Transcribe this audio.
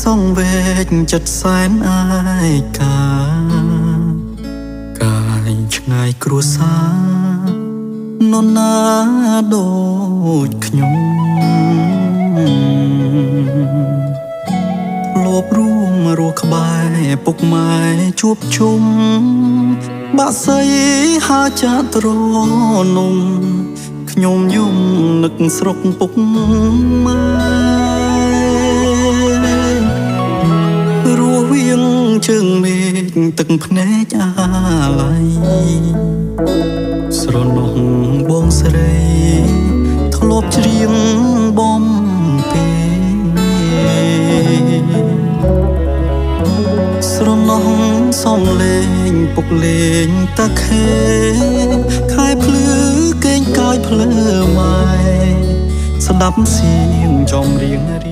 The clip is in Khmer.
សងវែកចិត្តសែនអាយកាយឆ្ងាយគ្រួសារនរណាដូចខ្ញុំលបរួមរស់ក្បែរពុកម៉ែជួបជុំបាក់សីហាចាត្រនំខ្ញុំយំនឹកស្រុកពុកម៉ែរស់វៀងជើងមេឃទឹកភ្នែកអាឡ័យស្រណោះបងស្រីធ្លាប់ច្រៀងបំពេស្រណោះសំលេងពុកលេងតាខេខែភ្លឺកេងកាយភ្លើម៉ែស្ដាប់សៀងចំរៀង